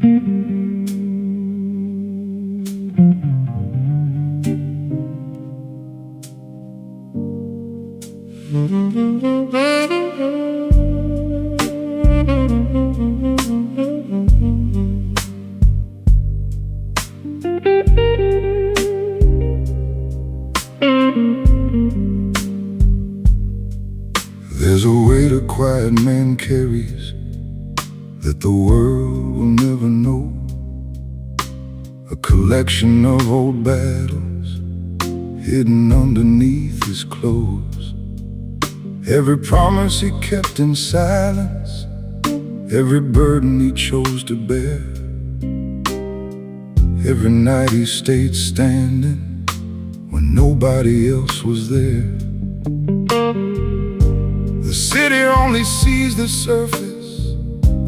There's a weight a quiet man carries that the world will never know. A collection of old battles hidden underneath his clothes. Every promise he kept in silence, every burden he chose to bear. Every night he stayed standing when nobody else was there. The city only sees the surface,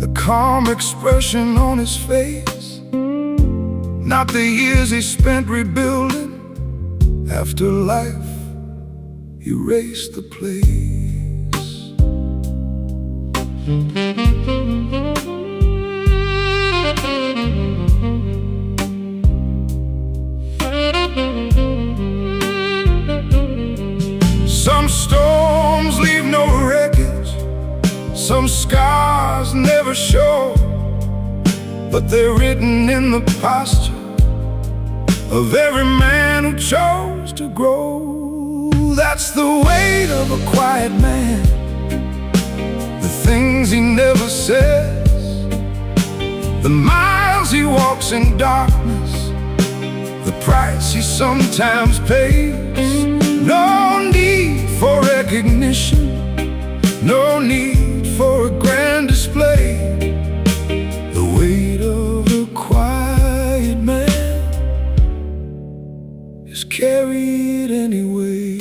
the calm expression on his face, not the years he spent rebuilding after life erased the place. Some storms leave no wreckage, some scars never show, but they're written in the posture of every man who chose to grow. That's the weight of a quiet man, the things he never says, the miles he walks in darkness, the price he sometimes pays. No need for recognition, no need for a grand display. The weight of a quiet man is carried anyway.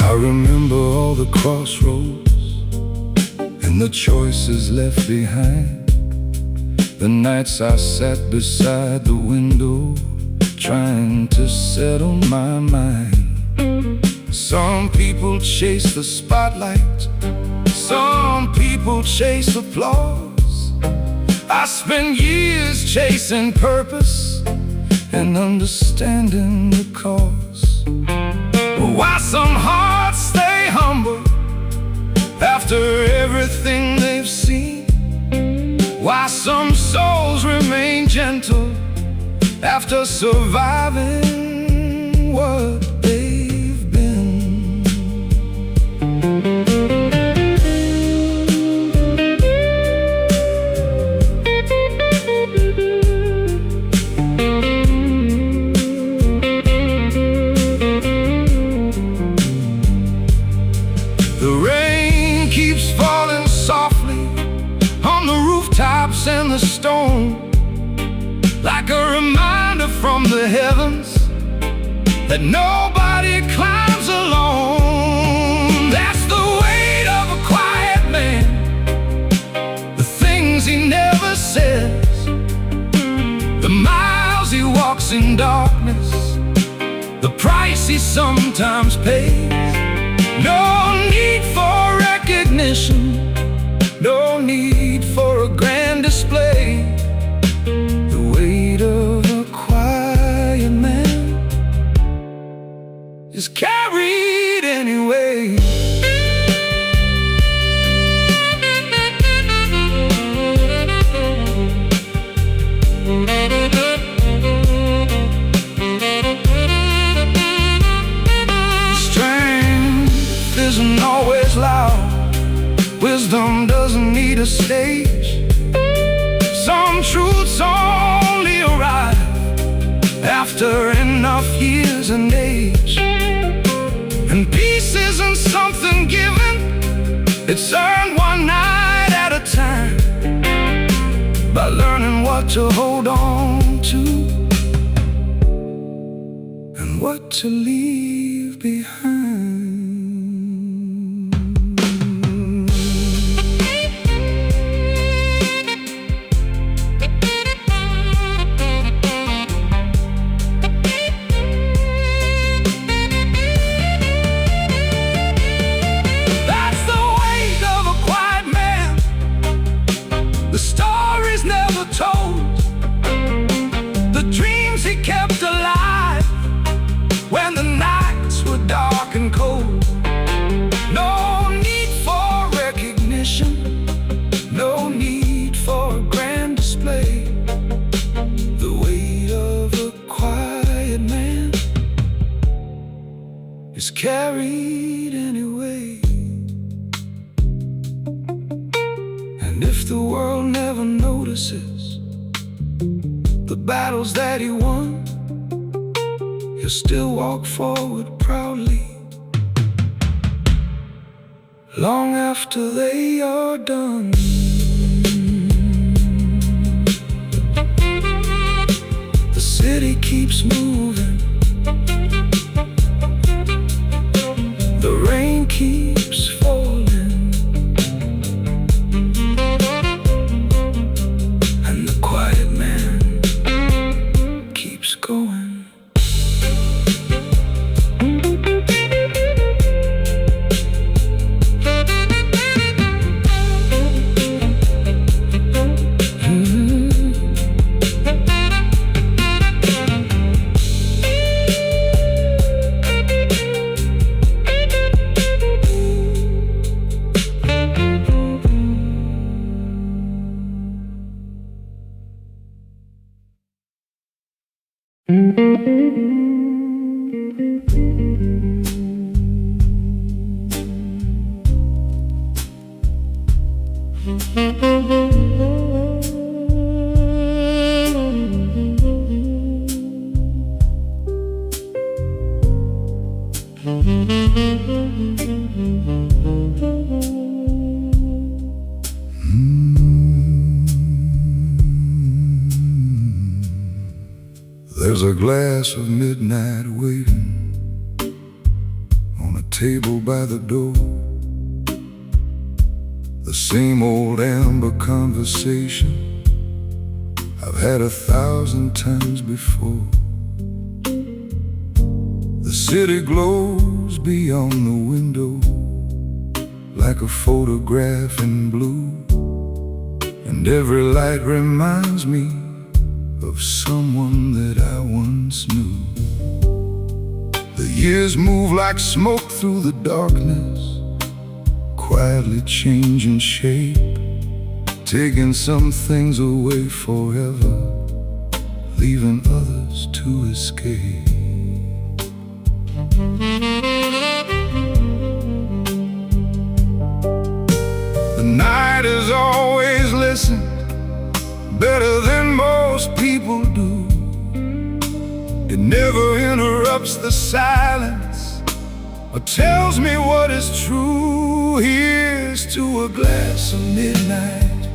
I remember all the crossroads and the choices left behind, the nights I sat beside the window trying to settle my mind. Some people chase the spotlight, some people chase applause. I spent years chasing purpose and understanding the cause. Why some hearts stay humble after everything they've seen, why some souls remain gentle after surviving what they've been. The rain keeps falling softly on the rooftops and the stone, like a reminder from the heavens that nobody climbs alone. That's the weight of a quiet man, the things he never says, the miles he walks in darkness, the price he sometimes pays. No need for recognition, no need for a grand display. The weight of a quiet man is carried anyway. Strength isn't always loud, wisdom doesn't need a stage. Some truths only arrive after enough years and age. And peace isn't something given, it's earned one night at a time, by learning what to hold on to and what to leave behind. carried anyway. And if the world never notices the battles that he won, he'll still walk forward proudly, long after they are done. The city keeps moving, the rain keeps falling, and the quiet man keeps going. There's a glass of midnight waiting on a table by the door. The same old amber conversation I've had 1,000 times before. The city glows beyond the window like a photograph in blue, and every light reminds me of someone that I once knew. The years move like smoke through the darkness, quietly changing shape, taking some things away forever, leaving others to escape. The night has always listened better than most people do. It never interrupts the silence or tells me what is true. Here's to a glass of midnight,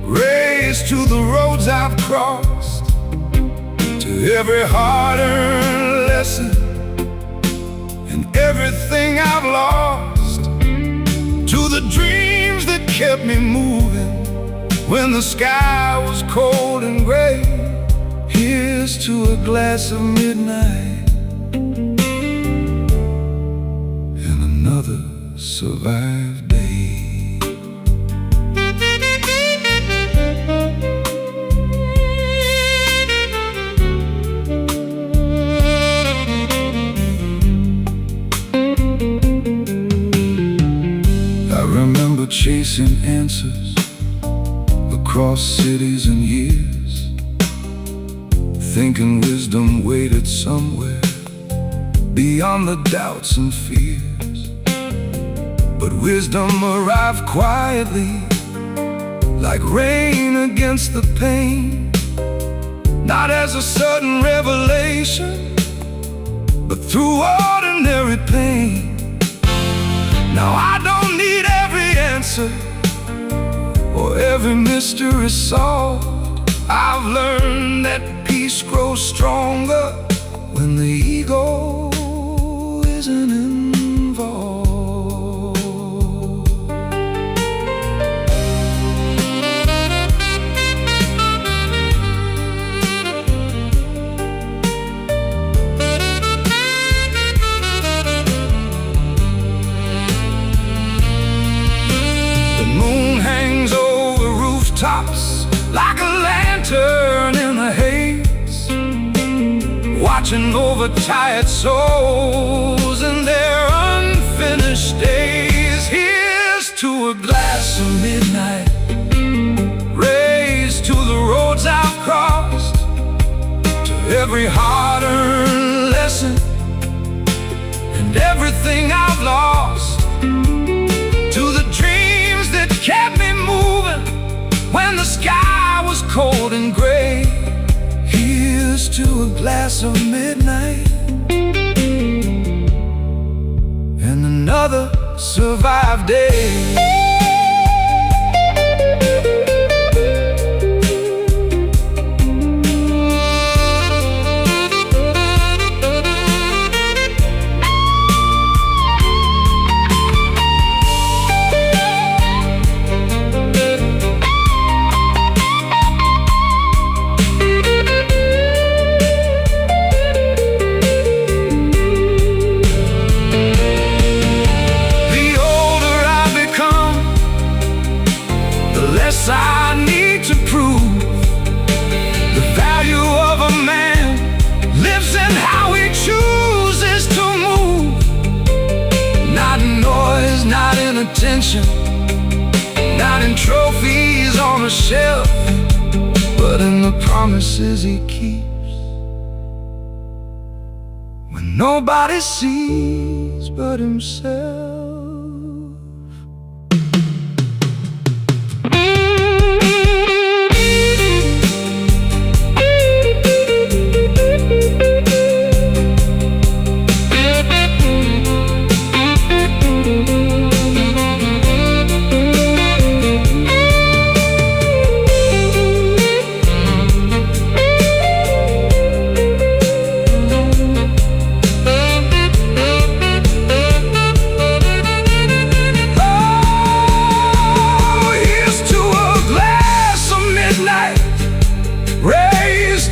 raised to the roads I've crossed, to every hard-earned lesson and everything I've lost, to the dreams that kept me moving when the sky was cold and gray. Here's to a glass of midnight and another survived day. I remember chasing answers across cities and years, thinking wisdom waited somewhere beyond the doubts and fears. But wisdom arrived quietly, like rain against the pain, not as a sudden revelation, but through ordinary pain. Now I don't need every answer or every mystery solved. I've learned that peace grows stronger when the ego isn't involved. The moon hangs over rooftops like a lantern in the haze, watching over tired souls and their unfinished days. Here's to a glass of midnight, raised to the roads I've crossed, to every hard-earned lesson and every everything I've lost, to the dreams that kept me moving when the sky was cold and gray. Here's to a glass of midnight and another survived day. I need to prove the value of a man lives in how he chooses to move. Not in noise, not in attention, not in trophies on a shelf, but in the promises he keeps when nobody sees but himself.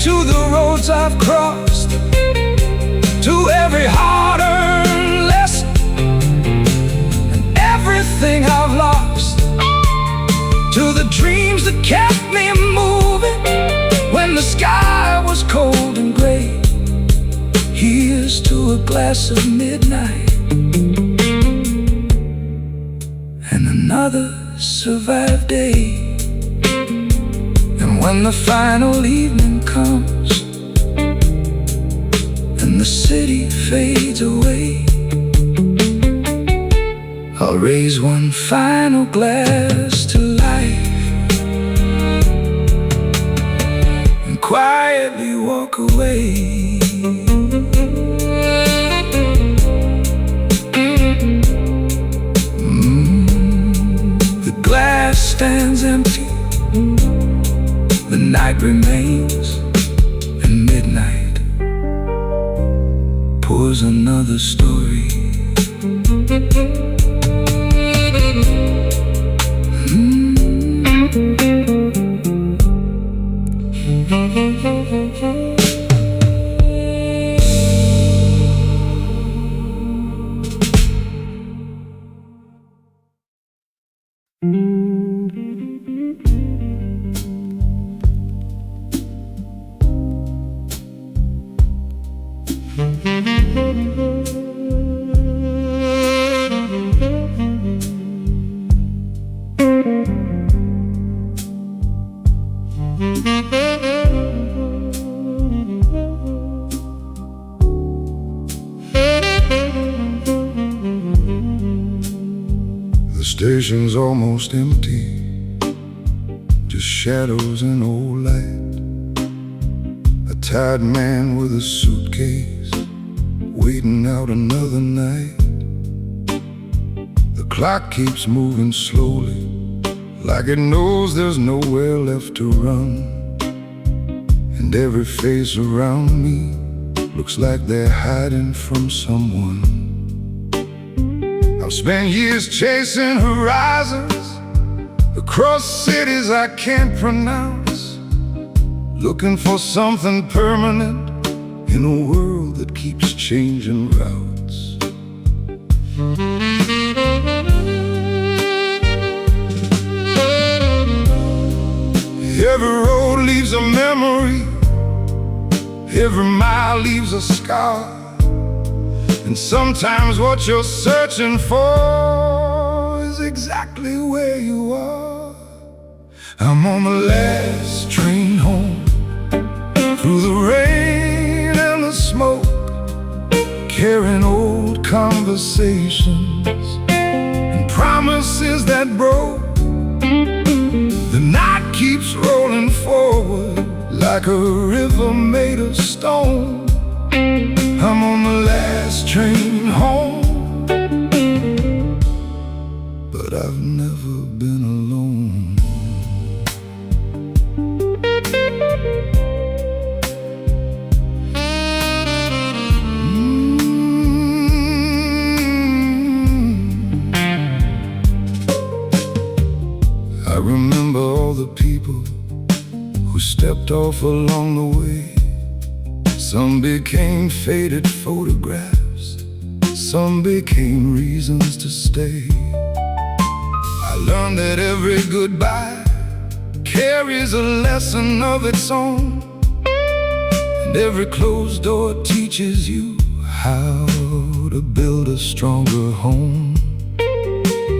To the roads I've crossed, to every hard-earned lesson and everything I've lost, to the dreams that kept me moving when the sky was cold and gray. Here's to a glass of midnight and another survived day. And when the final evening comes and the city fades away, I'll raise one final glass to life and quietly walk away. The glass stands empty, the night remains, and midnight pours another story. The station's almost empty, just shadows and old light. A tired man with a suitcase, waiting out another night. The clock keeps moving slowly, like it knows there's nowhere left to run. And every face around me looks like they're hiding from someone. I've spent years chasing horizons across cities I can't pronounce, looking for something permanent in a world that keeps changing routes. Every road leaves a memory, every mile leaves a scar. And sometimes what you're searching for is exactly where you are. I'm on the last train home, through the rain and the smoke, carrying old conversations conversations and promises that broke. The night keeps rolling forward like a river made of stone. I'm on the last train home, but I've never been alone. I remember all the people who stepped off along the way. Some became faded photographs, some became reasons to stay. I learned that every goodbye carries a lesson of its own, and every closed door teaches you how to build a stronger home.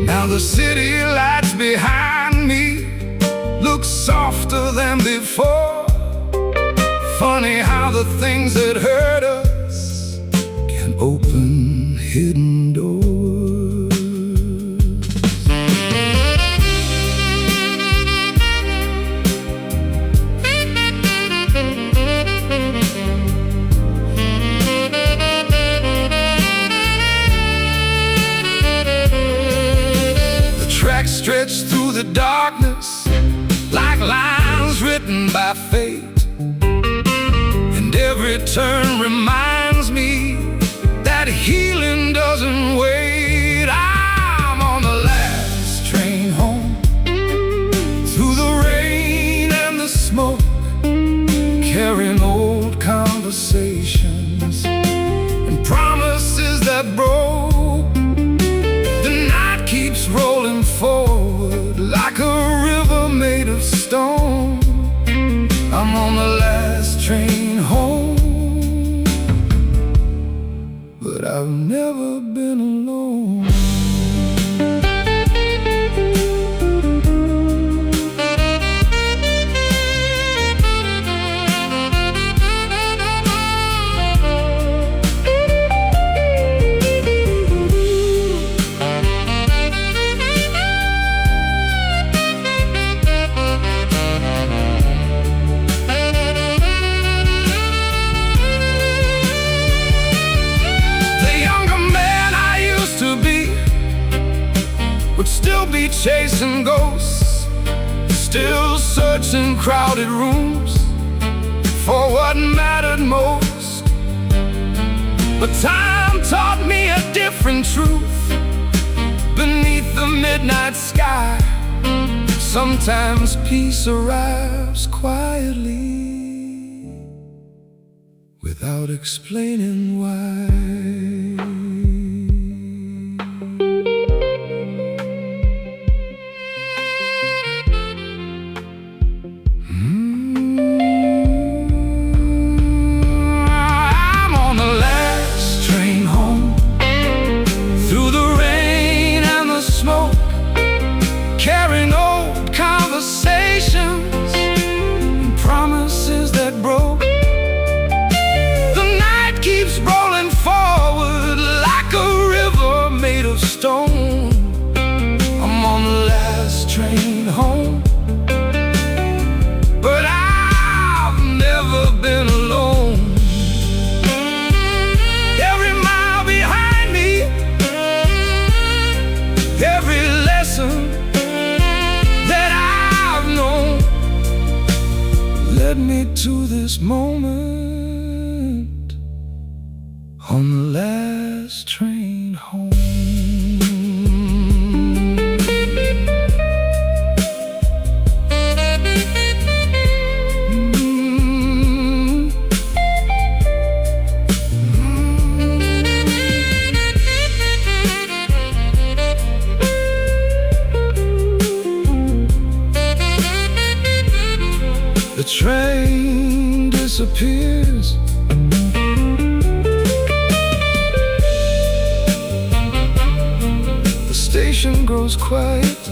Now the city lights behind me look softer than before. Funny how the things that hurt us can open hidden doors. The tracks stretch through the darkness like lines written by fate. Every turn reminds me that healing doesn't wait. I'm on the last train home, through the rain and the smoke, carrying old conversations and promises that broke. The night keeps rolling forward like a river made of stone. I'm on the last train home, but I've never been alone. Still be chasing ghosts, still searching crowded rooms for what mattered most. But time taught me a different truth. Beneath the midnight sky, sometimes peace arrives quietly, without explaining why. Carrying old conversations and promises that broke. The night keeps rolling forward like a river made of stone. I'm on the last train home, but I've never been alone. Every mile behind me, every lesson led me to this moment on the last train home. The train disappears, the station grows quiet,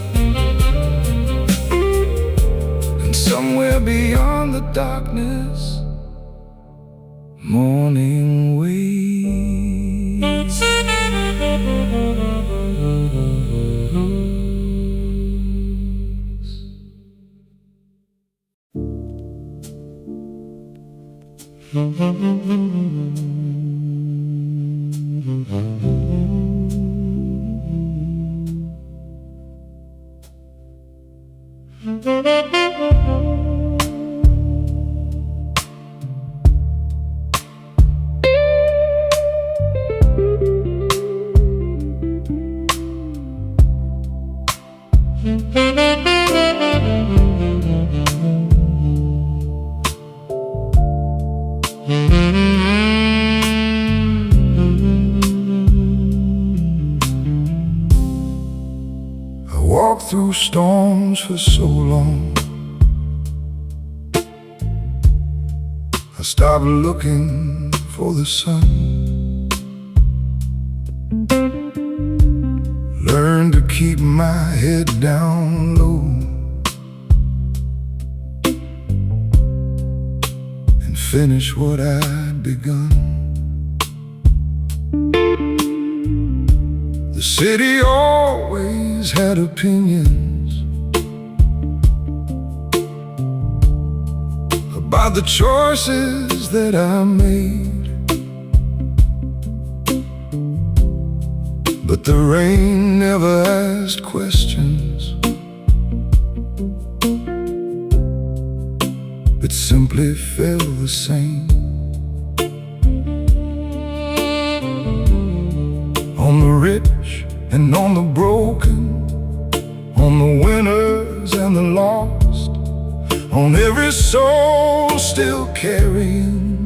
and somewhere beyond the darkness, morning waits. I walked through storms for so long, I stopped looking for the sun. Learned to keep my head down low and finish what I'd begun. The city always had opinions about the choices that I made, but the rain never asked questions. It simply fell the same. On the rich and on the broken, on the winners and the lost, on every soul still carrying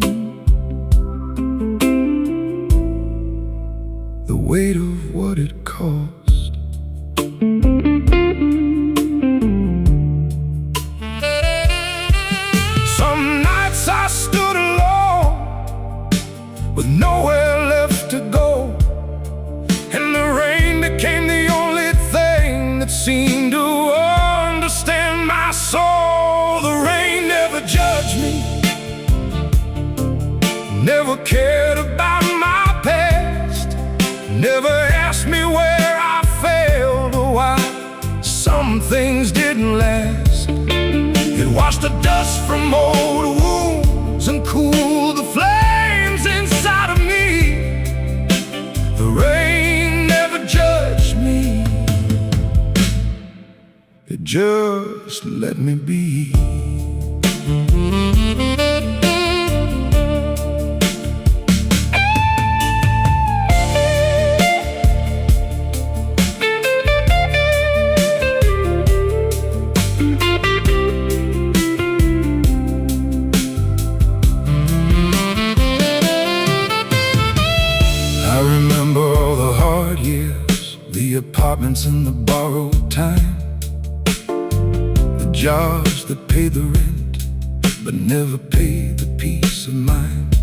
the weight of what it cost. Some nights I stood alone with nowhere left to go, and the rain became the only thing that seemed to understand my soul. The rain never judged me, never cared about my past, never asked me where I failed or why some things didn't last. It washed the dust from old wounds and cooled the flames inside of me. The rain never judged me, it just let me be. I remember all the hard years, the apartments and the borrowed time, the jobs that paid the rent but never paid the peace of mind.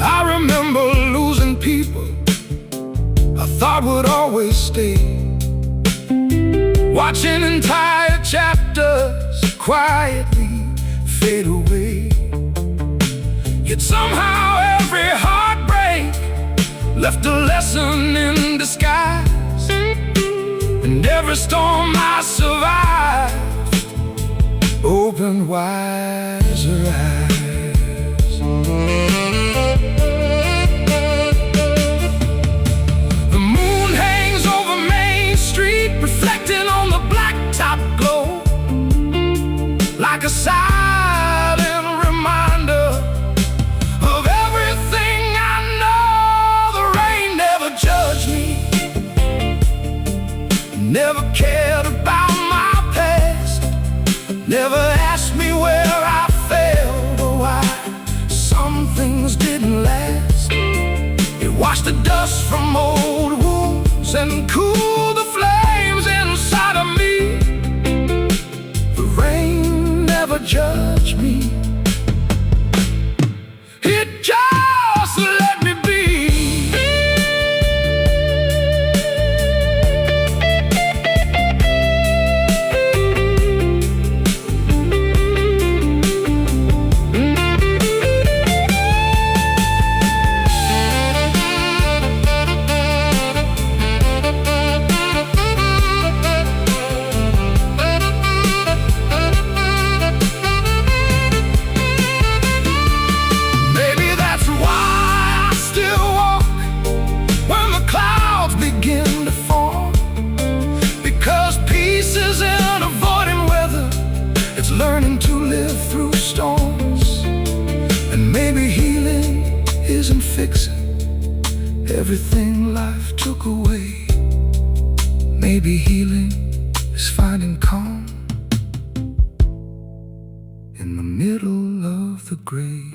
I remember losing people I thought would always stay, watching entire chapters quietly fade away. Yet somehow every heartbreak left a lesson in disguise, and every storm I survived opened wiser eyes. The moon hangs over Main Street, reflecting on the blacktop glow, like a silent reminder of everything I know. The rain never judged me, never cared about my past, never asked me where I failed or why some things didn't last. It washed the dust from old wounds and cooled the flames inside of me. The rain never judged me, it just let me be. everything life took away. Maybe healing is finding calm in the middle of the grave.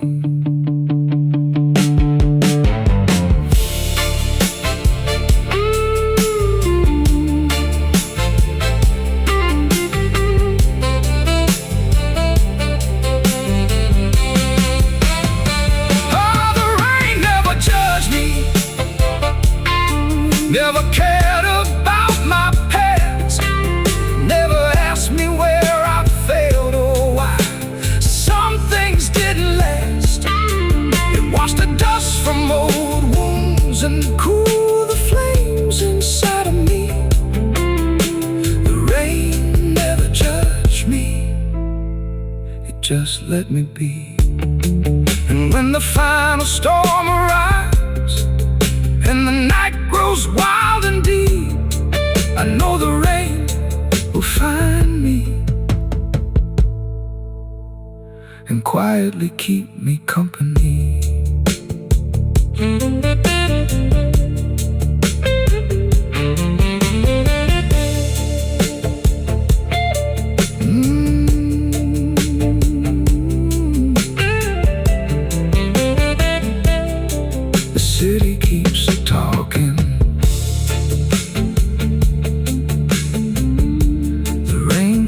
Never cared about my past, never asked me where I failed or why. Some things didn't last. It washed the dust from old wounds and cooled the flames inside of me. The rain never judged me, it just let me be. And when the final storm arrives and the night grows wild and deep, I know the rain will find me and quietly keep me company. The city keeps talking,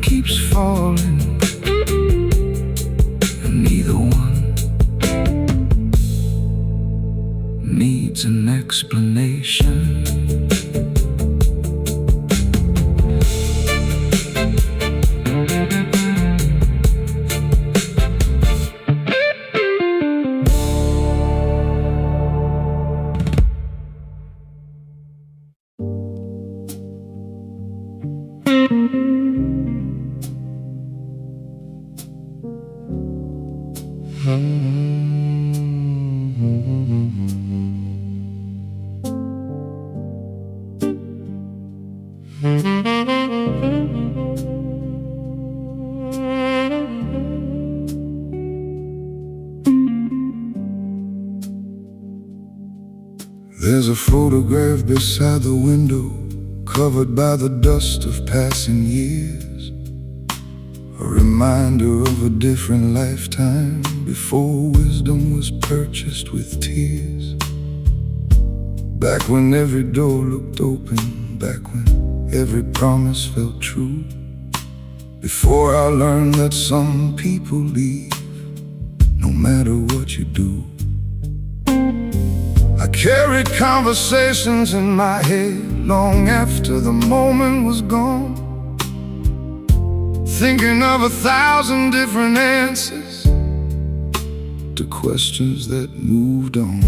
keeps falling, and neither one needs an explanation. There's a photograph beside the window, covered by the dust of passing years, a reminder of a different lifetime before wisdom was purchased with tears. Back when every door looked open, back when every promise felt true, before I learned that some people leave no matter what you do. I carried conversations in my head long after the moment was gone, thinking of 1,000 different answers to questions that moved on.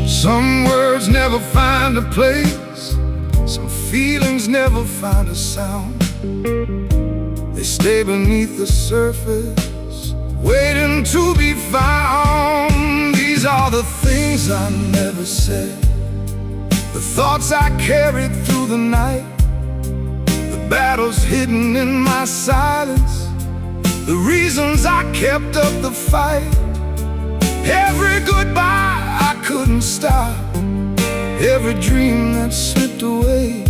Some words never find a place, some feelings never find a sound. They stay beneath the surface, waiting to be found. These are the things I never said, the thoughts I carried through the night, the battles hidden in my silence, the reasons I kept up the fight. Every goodbye I couldn't stop, every dream that slipped away.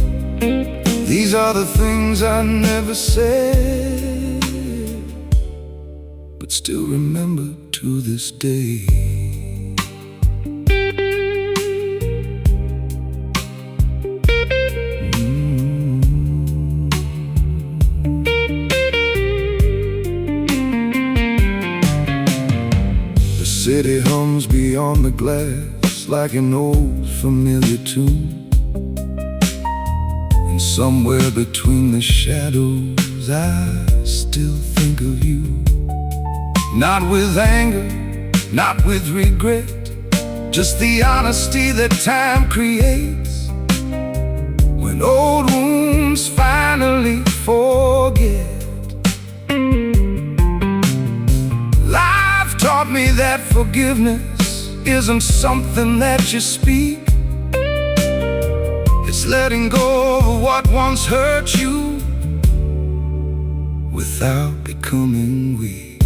These are the things I never said, but still remember to this day. The city hums beyond the glass like an old familiar tune, and somewhere between the shadows I still think of you. Not with anger, not with regret, just the honesty that time creates when old wounds finally forget. Life taught me that forgiveness isn't something that you speak, It's letting go of what once hurt you without becoming weak.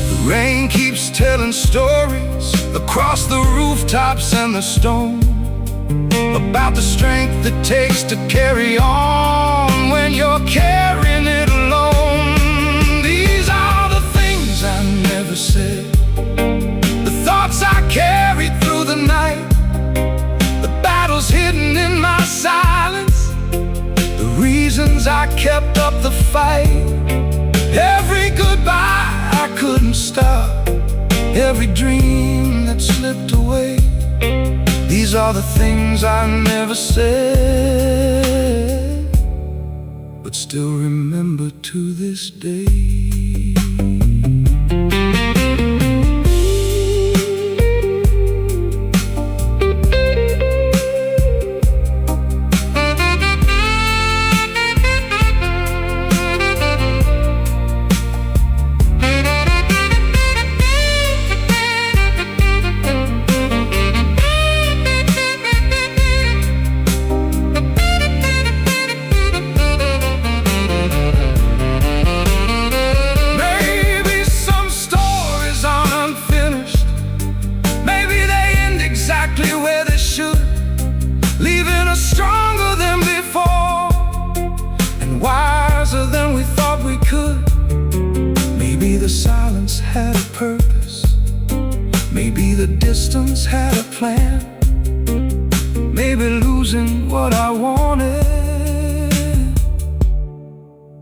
The rain keeps telling stories across the rooftops and the stone, about the strength it takes to carry on when you're carrying it alone. These are the things I never said, the thoughts I carried through the night, the battles hidden in my silence, the reasons I kept up the fight. Every goodbye I couldn't stop, every dream that slipped away. These are the things I never said, but still remember to this day. Leaving us stronger than before, and wiser than we thought we could. Maybe the silence had a purpose, maybe the distance had a plan, maybe losing what I wanted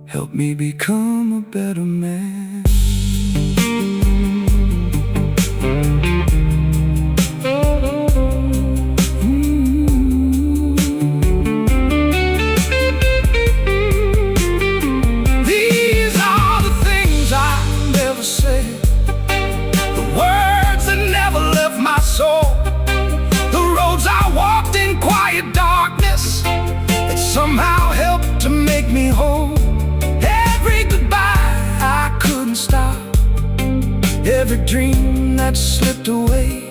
helped me become a better man. The roads I walked in quiet darkness that somehow helped to make me whole. Every goodbye I couldn't stop, every dream that slipped away.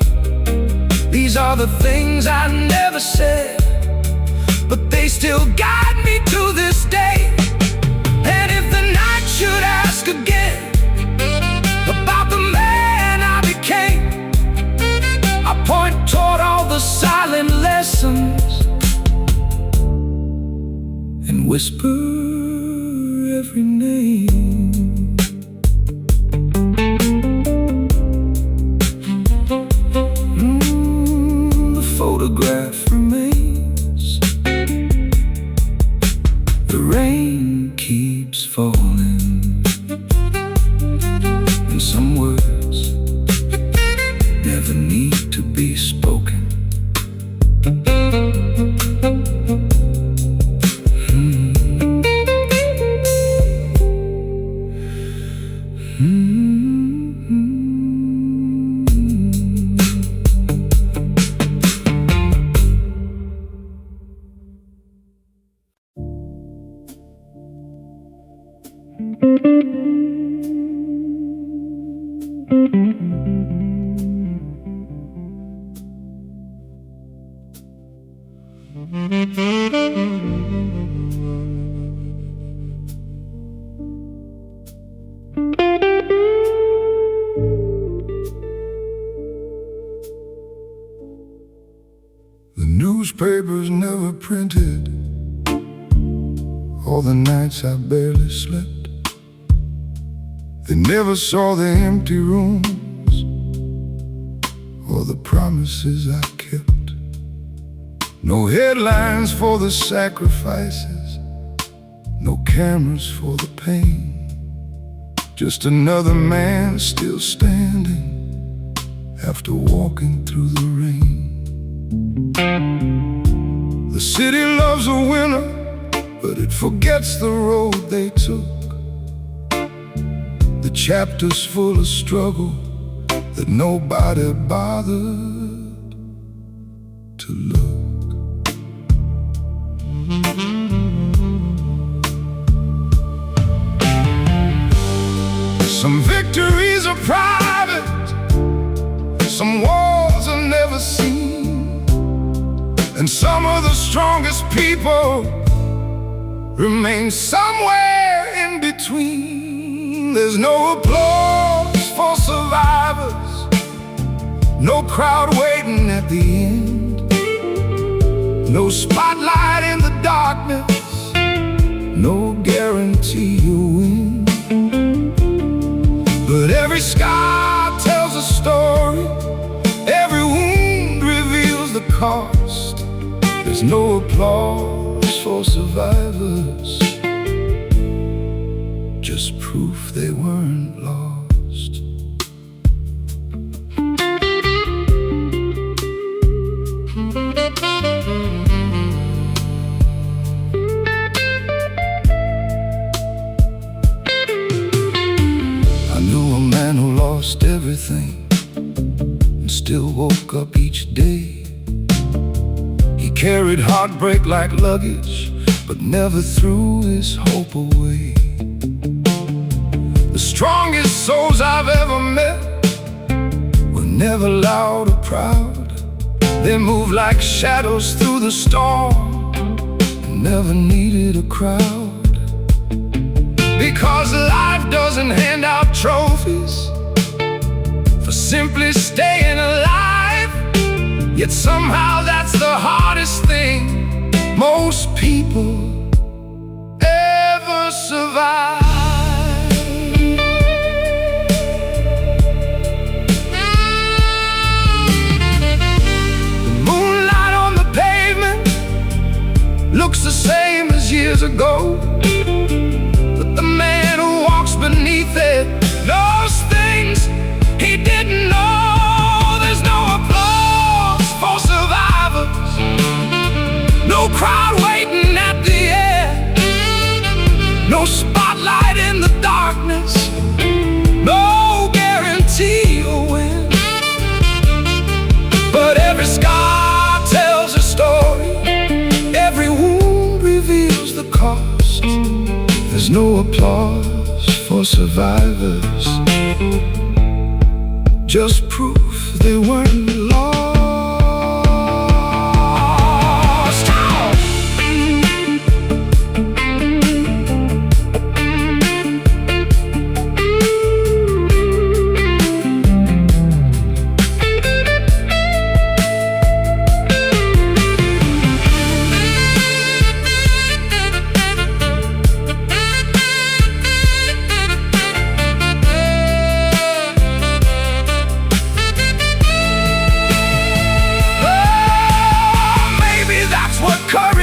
These are the things I never said, but they still guide me to this day. And if the night should ask again about the man I became, I point toward all the silent lessons and whisper every name. The photograph remains, the rain keeps falling, and some words never need to be spoken. The newspapers never printed all the nights I barely slept. They never saw the empty rooms or the promises I kept. No headlines for the sacrifices, no cameras for the pain. Just another man still standing after walking through the rain. The city loves a winner, but it forgets the road they took, the chapters full of struggle that nobody bothered to look. victories are private, some wars are never seen, and some of the strongest people remain somewhere in between. There's no applause for survivors, no crowd waiting at the end, no spotlight in the darkness, no guarantee you'll win. But every scar tells a story, every wound reveals the cost. There's no applause for survivors, just proof they weren't lost. I knew a man who lost everything and still woke up each day. He carried heartbreak like luggage, but never threw his hope away. The strongest souls I've ever met were never loud or proud. They moved like shadows through the storm and never needed a crowd. Because life doesn't hand out trophies for simply staying alive, yet somehow that's the hardest thing most people ever survive. The moonlight on the pavement looks the same as years ago, but the man who walks beneath it knows things he didn't know. There's no applause for survivors, no crowd waiting at the end, no spotlight in the darkness, no guarantee you'll win. But every scar tells a story, every wound reveals the cost. There's no applause for survivors, just proof they weren't lost.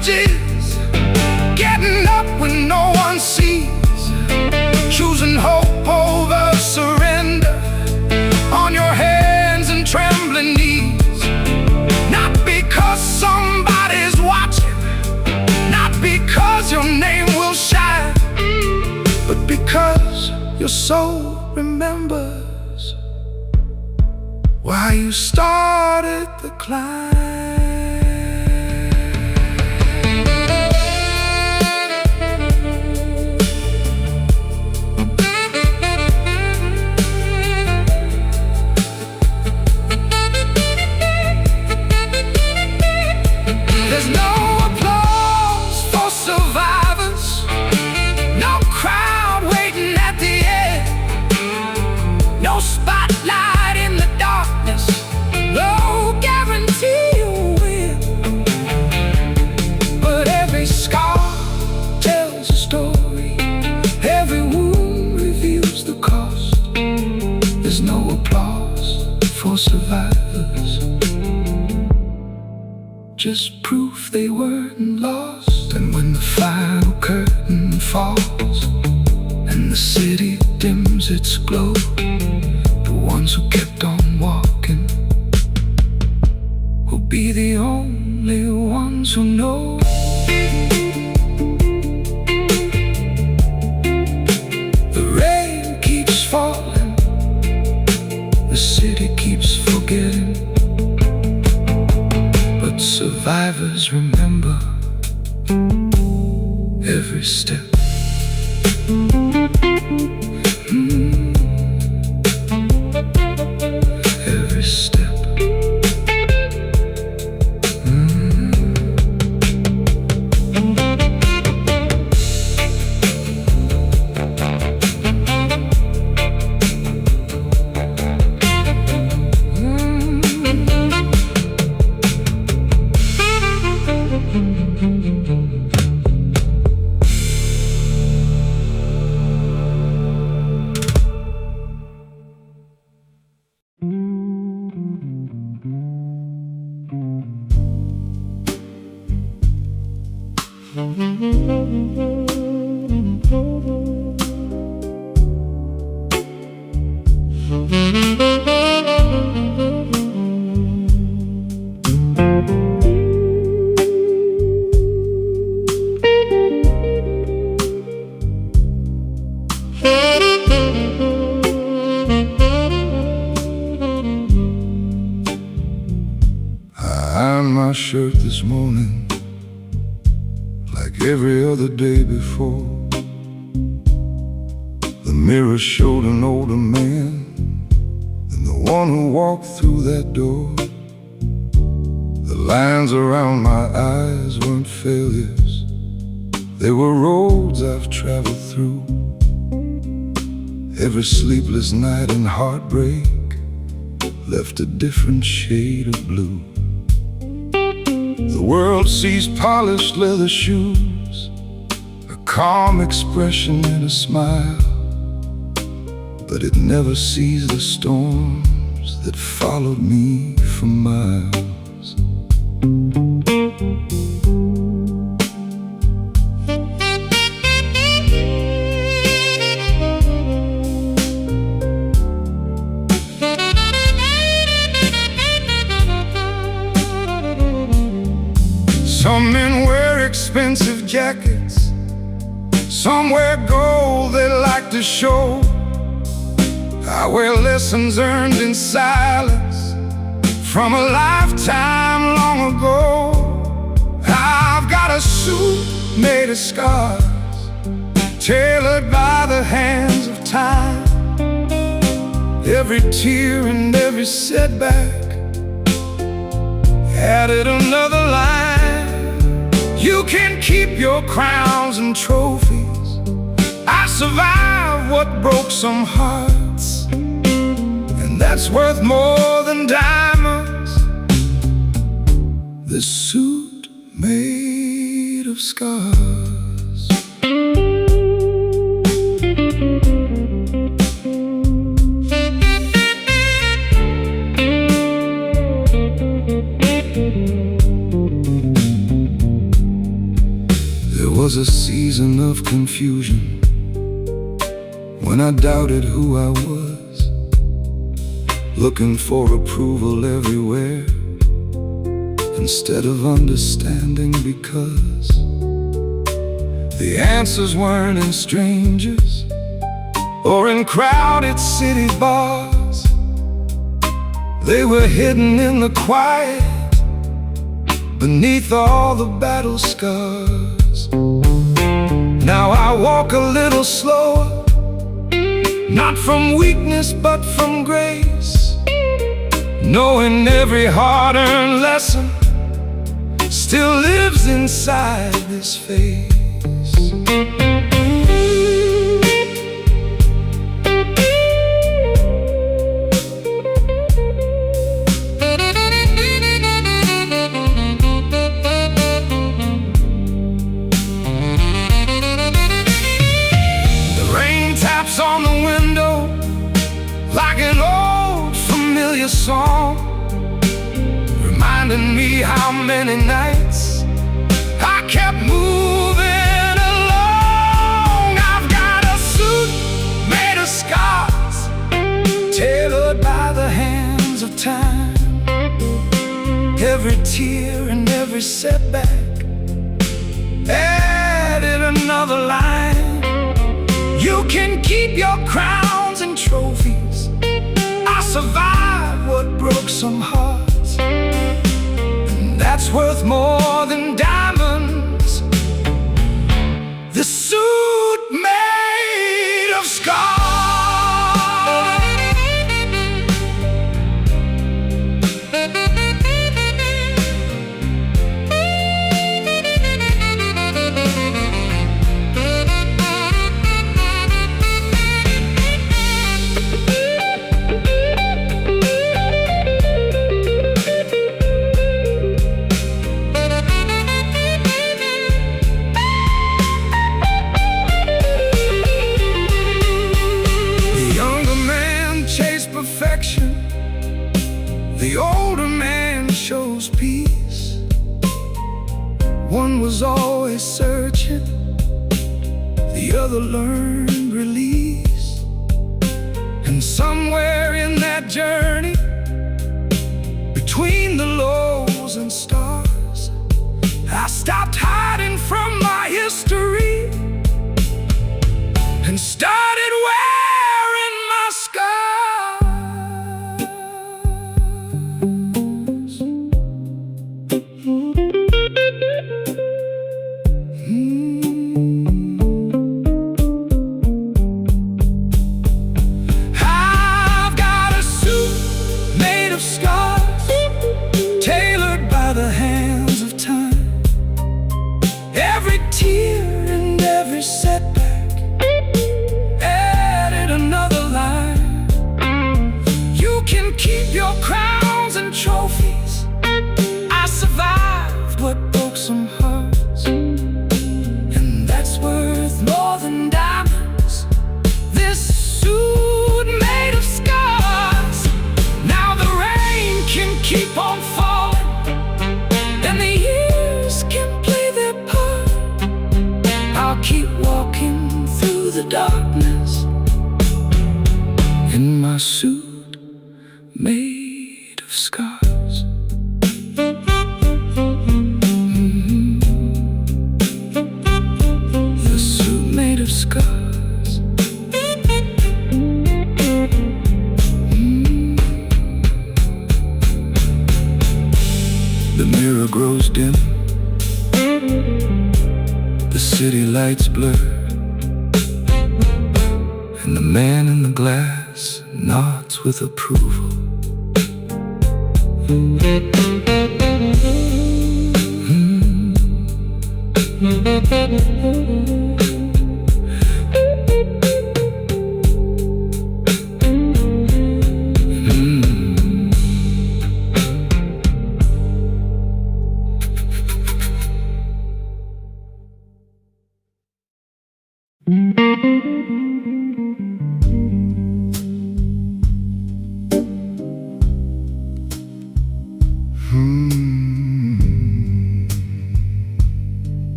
Is getting up when no one sees, choosing hope over surrender, on your hands and trembling knees. Not because somebody's watching, not because your name will shine, but because your soul remembers why you started the climb. There's no applause for survivors, no crowd waiting at the end, no spotlight in the darkness, no guarantee you'll win. But every scar tells a story, every wound reveals the cost. There's no applause for survivors, just proof they weren't lost. And when the final curtain falls and the city dims its glow, the ones who kept on walking will be the only ones who know. The rain keeps falling, the city keeps forgetting, but survivors remember every step. shirt this morning like every other day before. The mirror showed an older man than the one who walked through that door. The lines around my eyes weren't failures, they were roads I've traveled through. Every sleepless night and heartbreak left a different shade of blue. The world sees polished leather shoes, a calm expression and a smile, but it never sees the storms that followed me for miles. Some men wear expensive jackets, some wear gold they like to show. I wear lessons earned in silence from a lifetime long ago. I've got a suit made of scars, tailored by the hands of time. Every tear and every setback added another line. You can keep your crowns and trophies, I survived what broke some hearts, and that's worth more than diamonds. This suit made of scars. There was a season of confusion when I doubted who I was, looking for approval everywhere instead of understanding, because the answers weren't in strangers or in crowded city bars. They were hidden in the quiet beneath all the battle scars. Now I walk a little slower, not from weakness but from grace, knowing every hard-earned lesson still lives inside this face. On the window like an old familiar song, reminding me how many nights I kept moving along. I've got a suit made of scars, tailored by the hands of time. Every tear and every setback added another line. You can keep your crowns and trophies, I survived what broke some hearts, and that's worth more than diamonds. The suit made of scars. The older man chose peace. One was always searching, the other learned release. And somewhere in that journey, between the lows and stars, I stopped hiding from my history and started wearing my scars. the darkness in my suit made of scars. The suit made of scars. The mirror grows dim, the city lights blur, and the man in the glass nods with approval.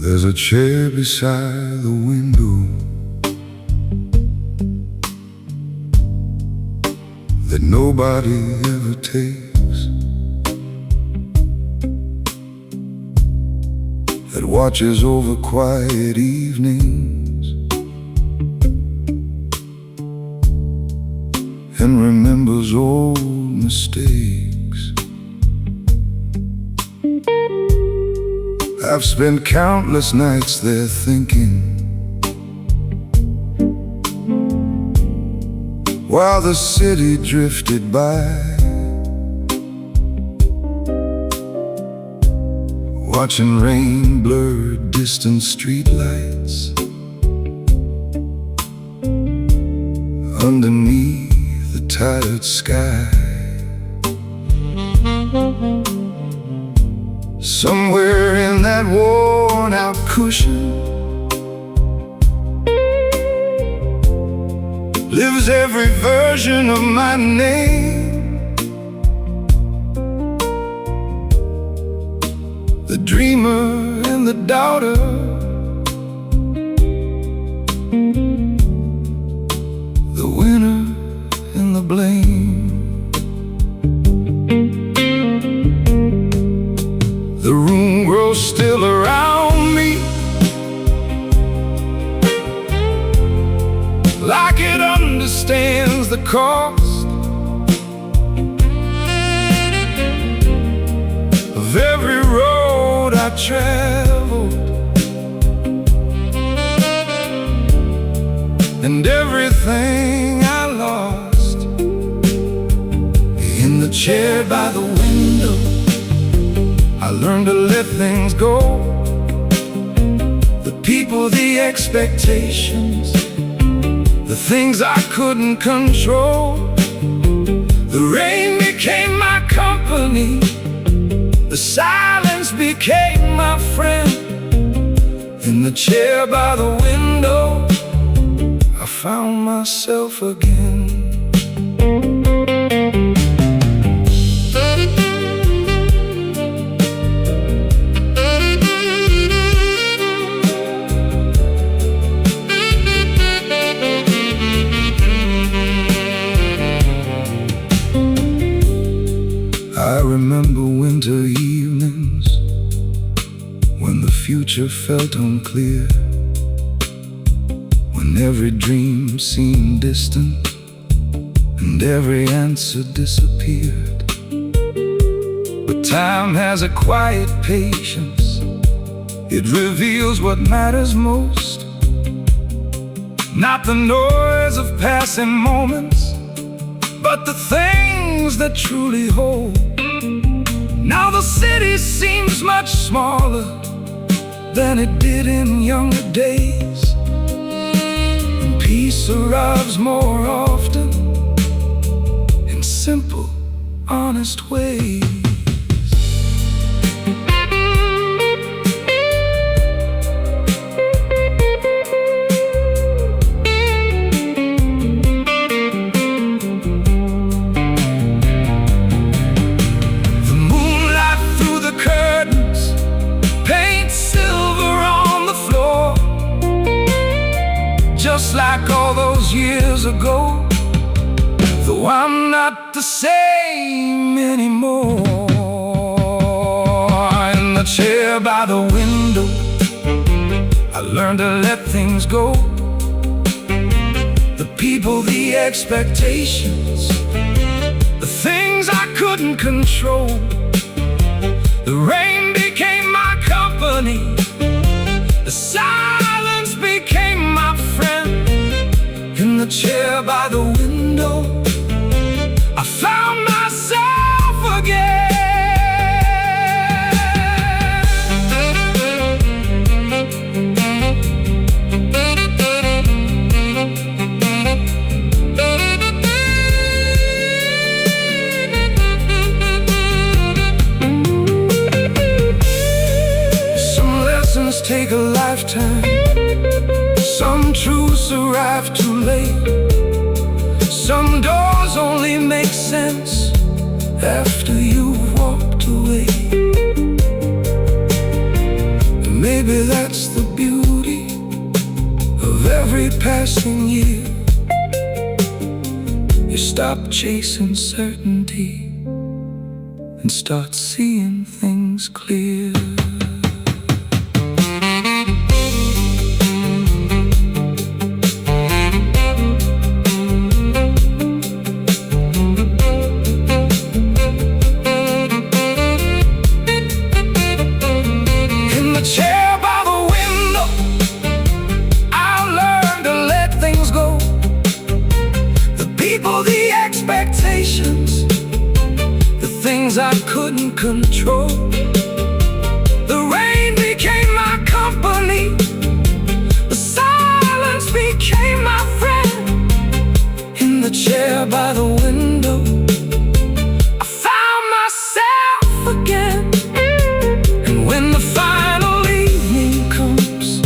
There's a chair beside the window that nobody ever takes, that watches over quiet evenings and remembers old mistakes. I've spent countless nights there thinking, while the city drifted by, watching rain blur distant streetlights underneath the tired sky. Somewhere in that worn-out cushion lives every version of my name. The dreamer and the doubter, the winner and the blame. The room grows still around me, like it understands the cost of every road I traveled and everything I lost. In the chair by the window, I learned to let things go. The people, the expectations, the things I couldn't control. The rain became my company, the silence became my friend. In the chair by the window, I found myself again. I remember winter evenings when the future felt unclear, when every dream seemed distant and every answer disappeared. But time has a quiet patience, it reveals what matters most. Not the noise of passing moments, but the things that truly hold. Now the city seems much smaller than it did in younger days, and peace arrives more often in simple, honest ways. So I'm not the same anymore. In the chair by the window, I learned to let things go. The people, the expectations, the things I couldn't control. The rain became my company, the silence became my friend. In the chair by the window, I found myself again. Take a lifetime. Some truths arrive too late. Some doors only make sense after you've walked away. Maybe that's the beauty of every passing year. You stop chasing certainty and start seeing things clear. I couldn't control. The rain became my company, the silence became my friend. In the chair by the window, I found myself again. And when the final evening comes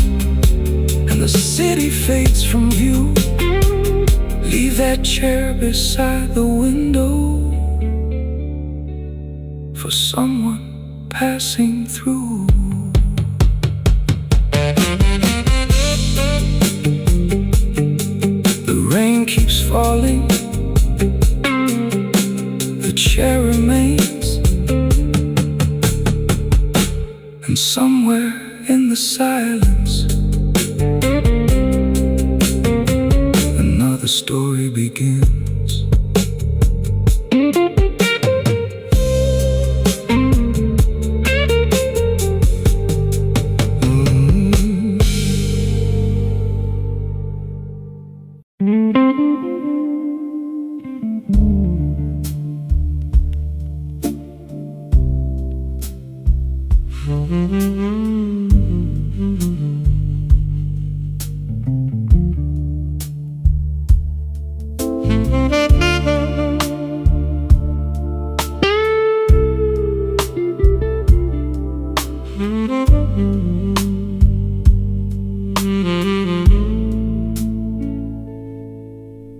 and the city fades from view, leave that chair beside the window for someone passing through. The rain keeps falling, the chair remains, and somewhere in the silence, another story begins.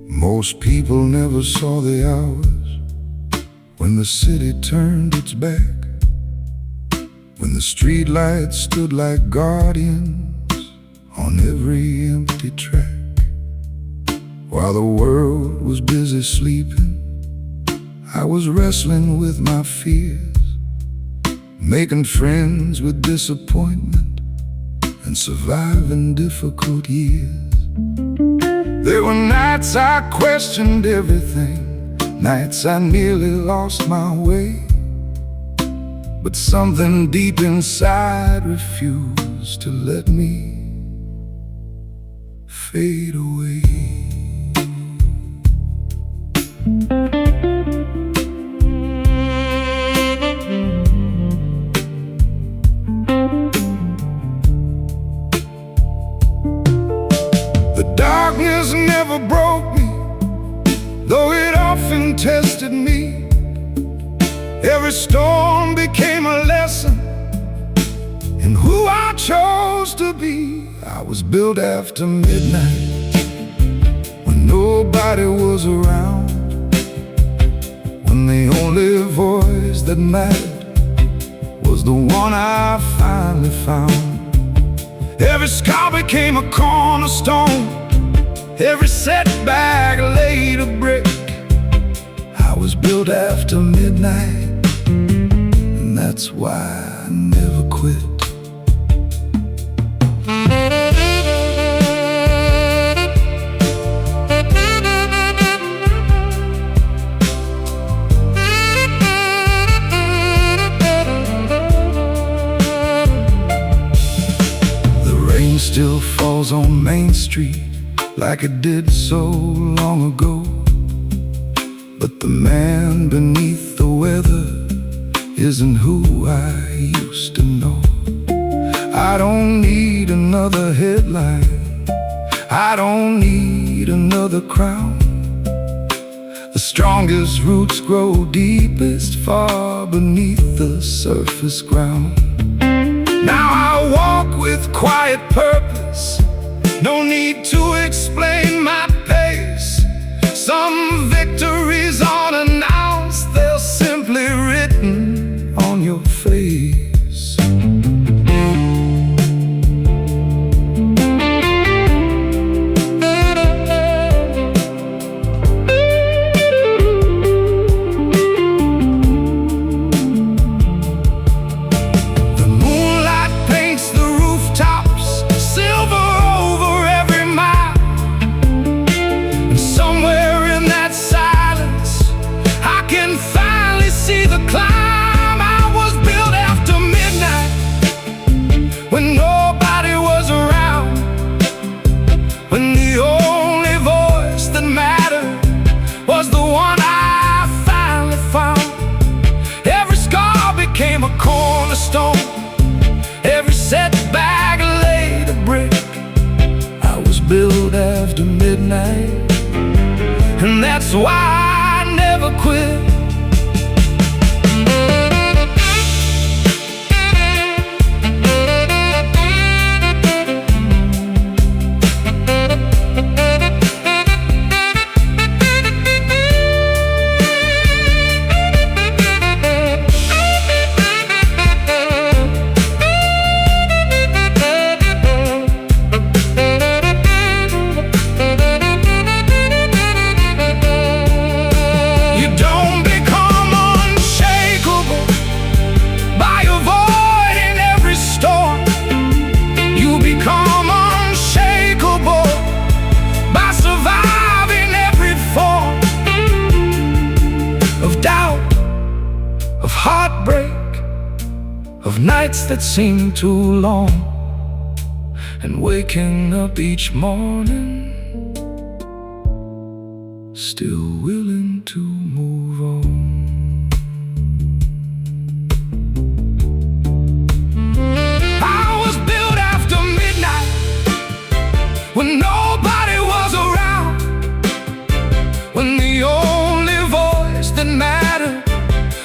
Most people never saw the hours when the city turned its back, when the streetlights stood like guardians on every empty track. While the world was busy sleeping, I was wrestling with my fears, making friends with disappointment and surviving difficult years. There were nights I questioned everything, nights I nearly lost my way, but something deep inside refused to let me fade away. Darkness never broke me, though it often tested me. Every storm became a lesson in who I chose to be. I was built after midnight, when nobody was around, when the only voice that mattered was the one I finally found. Every scar became a cornerstone, every setback laid a brick, built after midnight, and that's why I never quit. Still falls on Main Street like it did so long ago. But the man beneath the weather isn't who I used to know. I don't need another headline, I don't need another crown. The strongest roots grow deepest far beneath the surface ground. Now I walk with quiet purpose, no need to explain my pace. Some victories unannounced, they're simply written on your face. When nobody was around, when the only voice that mattered was the one I finally found. Every scar became a cornerstone, every setback laid a brick. I was built after midnight, and that's why I never quit. Heartbreak, of nights that seem too long, and waking up each morning still willing to move on. I was built after midnight, when nobody was around, when the only voice that mattered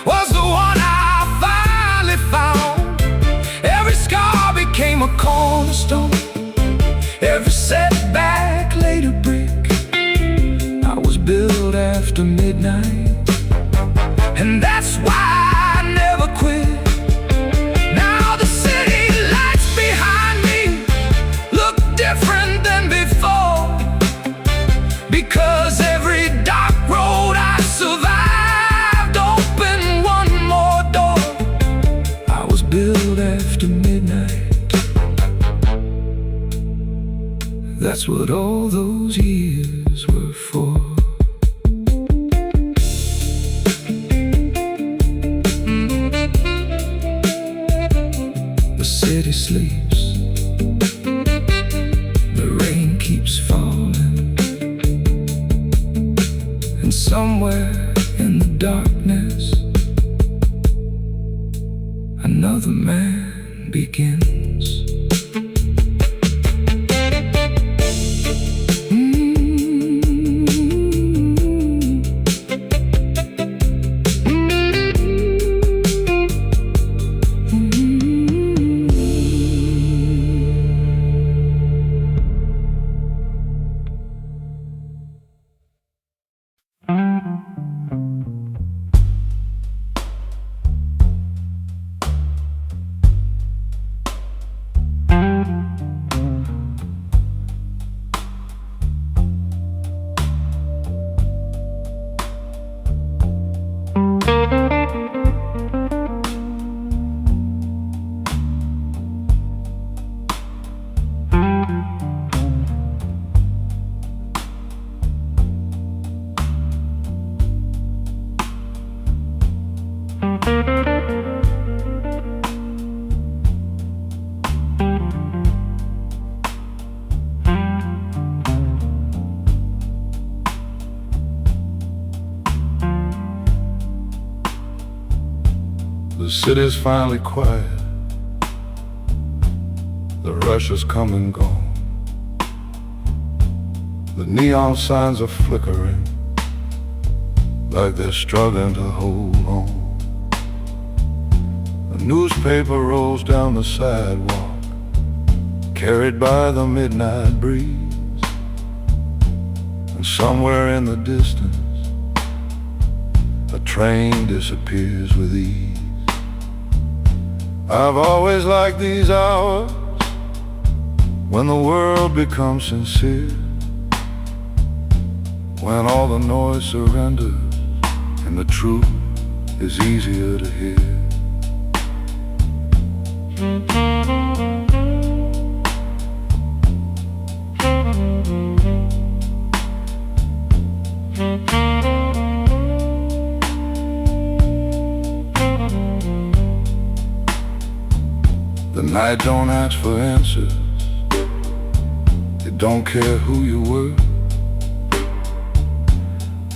was the one I finally found. Every scar became a cornerstone, every setback laid a brick. I was built after midnight, and that's why I never quit. Now the city lights behind me look different than before, because every dark road I survived opened one more door. I was built after midnight, that's what all those years were for. The city sleeps, the rain keeps falling, and somewhere in the darkness another man begins. The city's finally quiet. The rush has come and gone. The neon signs are flickering, like they're struggling to hold on. A newspaper rolls down the sidewalk, carried by the midnight breeze. And somewhere in the distance, a train disappears with ease. I've always liked these hours when the world becomes sincere, when all the noise surrenders and the truth is easier to hear. The night don't ask for answers. It don't care who you were.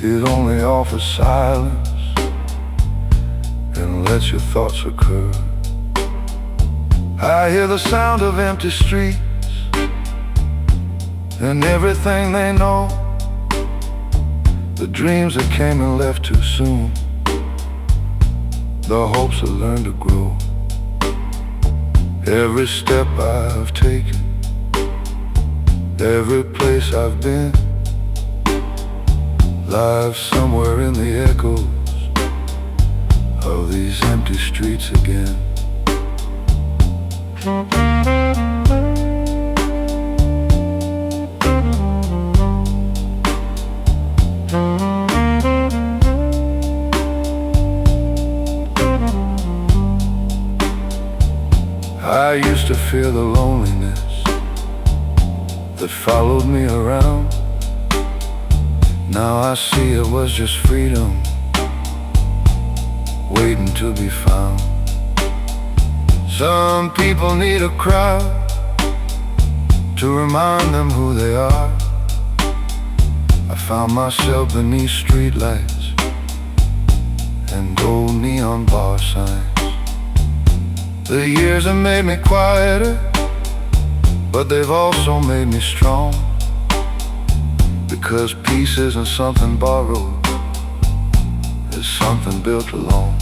It only offers silence and lets your thoughts occur. I hear the sound of empty streets and everything they know, the dreams that came and left too soon, the hopes that learned to grow. Every step I've taken, every place I've been, lives somewhere in the echoes of these empty streets again. I used to fear the loneliness that followed me around. Now I see it was just freedom waiting to be found. Some people need a crowd to remind them who they are. I found myself beneath streetlights and old neon bar signs. The years have made me quieter, but they've also made me strong. Because peace isn't something borrowed, it's something built alone.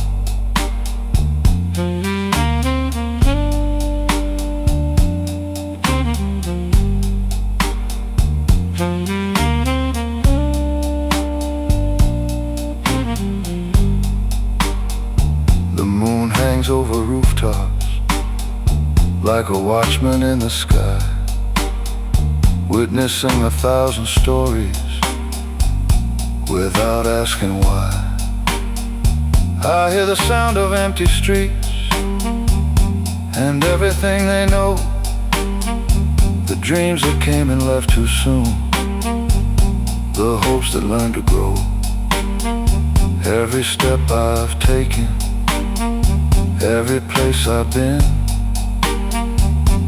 The moon hangs over rooftops like a watchman in the sky, witnessing 1,000 stories without asking why. I hear the sound of empty streets and everything they know, the dreams that came and left too soon, the hopes that learned to grow. Every step I've taken, every place I've been,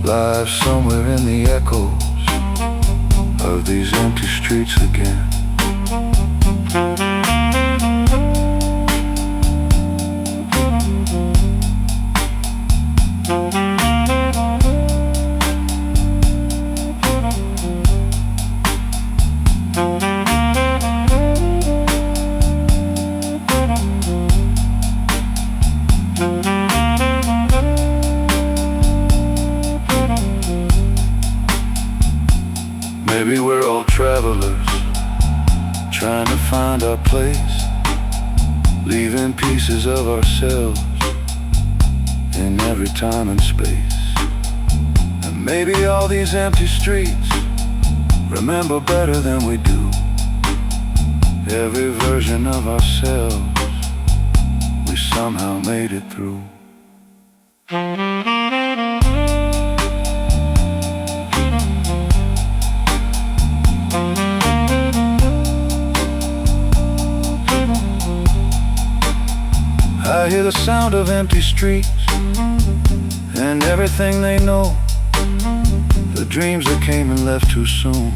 lives somewhere in the echoes of these empty streets again. Maybe we're all travelers, trying to find our place, leaving pieces of ourselves in every time and space. And maybe all these empty streets remember better than we do every version of ourselves we somehow made it through. I hear the sound of empty streets and everything they know, the dreams that came and left too soon,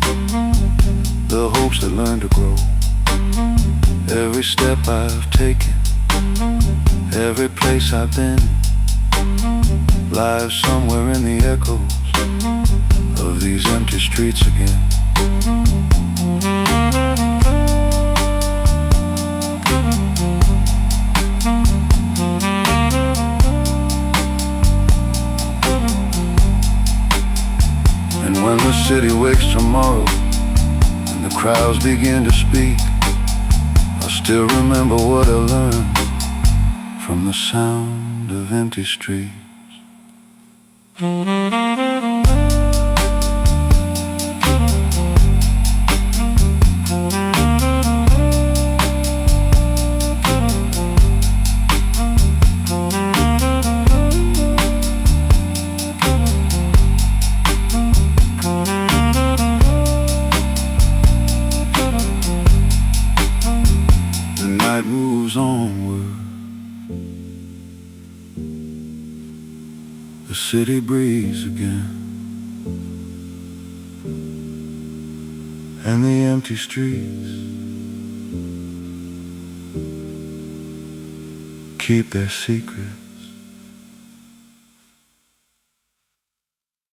the hopes that learned to grow. Every step I've taken, Every place I've been lies somewhere in the echoes of these empty streets again. And when the city wakes tomorrow and the crowds begin to speak, I still remember what I learned from the sound of empty streets. The night moves onward. The city breathes again, and the empty streets keep their secret.